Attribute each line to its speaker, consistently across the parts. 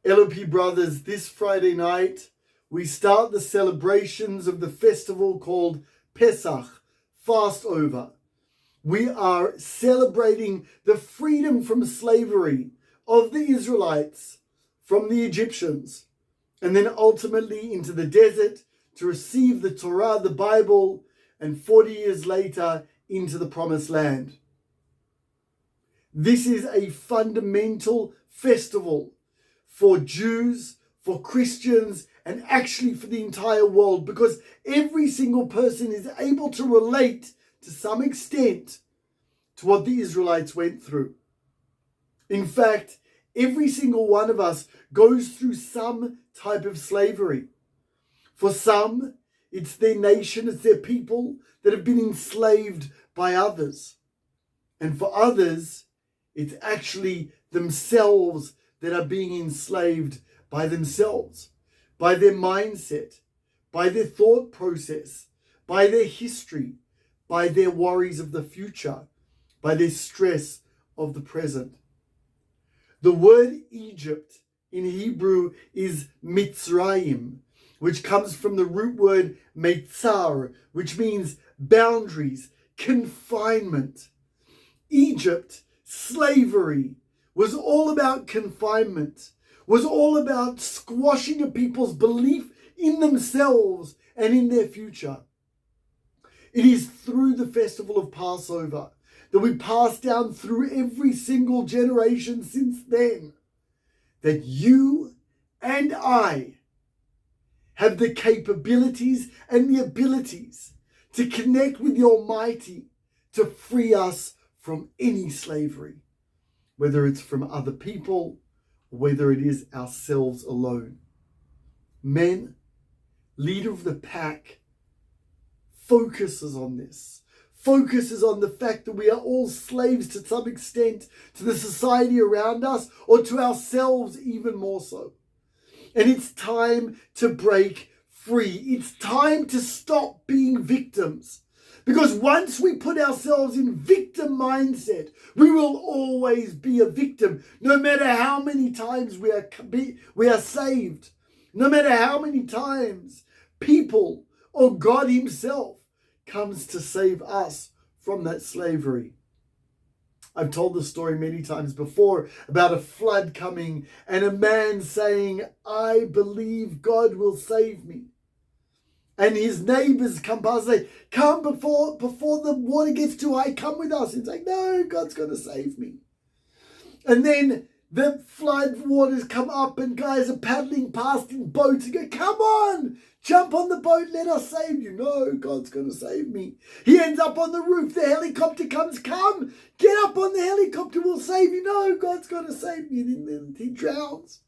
Speaker 1: LOP brothers, this Friday night, we start the celebrations of the festival called Pesach, Passover. We are celebrating the freedom from slavery of the Israelites from the Egyptians, and then ultimately into the desert to receive the Torah, the Bible, and 40 years later into the Promised Land. This is a fundamental festival for Jews, for Christians, and actually for the entire world, because every single person is able to relate to some extent to what the Israelites went through. In fact, every single one of us goes through some type of slavery. For some, it's their nation, it's their people that have been enslaved by others. And for others, it's actually themselves that are being enslaved by themselves, by their mindset, by their thought process, by their history, by their worries of the future, by their stress of the present. The word Egypt in Hebrew is Mitzrayim, which comes from the root word Meitzar, which means boundaries, confinement. Egypt, slavery, was all about confinement, was all about squashing a people's belief in themselves and in their future. It is through the festival of Passover that we pass down through every single generation since then that you and I have the capabilities and the abilities to connect with the Almighty to free us from any slavery, whether it's from other people, or whether it is ourselves alone. Men, leader of the pack, focuses on this, focuses on the fact that we are all slaves to some extent to the society around us, or to ourselves even more so. And it's time to break free. It's time to stop being victims. Because once we put ourselves in victim mindset, we will always be a victim, no matter how many times we are saved, no matter how many times people or God himself comes to save us from that slavery. I've told the story many times before about a flood coming and a man saying, "I believe God will save me." And his neighbors come past and say, "Come before the water gets too high, come with us." He's like, "No, God's going to save me." And then the flood waters come up and guys are paddling past in boats and go, "Come on, jump on the boat, let us save you." "No, God's going to save me." He ends up on the roof, the helicopter comes, "Come, get up on the helicopter, we'll save you." "No, God's going to save me." And then he drowns.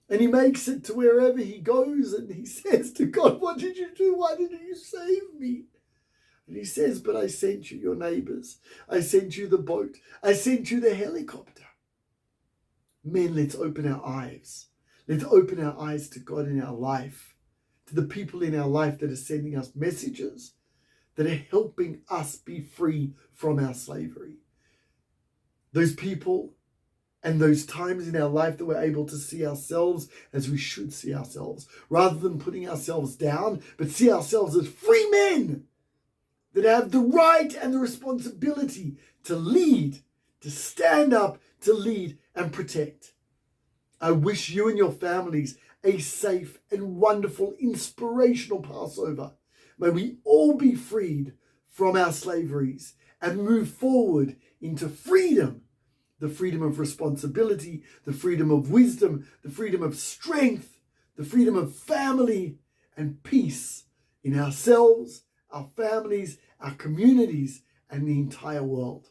Speaker 1: And he makes it to wherever he goes and he says to God, "What did you do? Why didn't you save me?" And he says, "But I sent you your neighbors. I sent you the boat. I sent you the helicopter." Men, let's open our eyes. Let's open our eyes to God in our life, to the people in our life that are sending us messages that are helping us be free from our slavery. Those people and those times in our life that we're able to see ourselves as we should see ourselves, rather than putting ourselves down, but see ourselves as free men that have the right and the responsibility to lead, to stand up, to lead and protect. I wish you and your families a safe and wonderful, inspirational Passover. May we all be freed from our slaveries and move forward into freedom. The freedom of responsibility, the freedom of wisdom, the freedom of strength, the freedom of family and peace in ourselves, our families, our communities, and the entire world.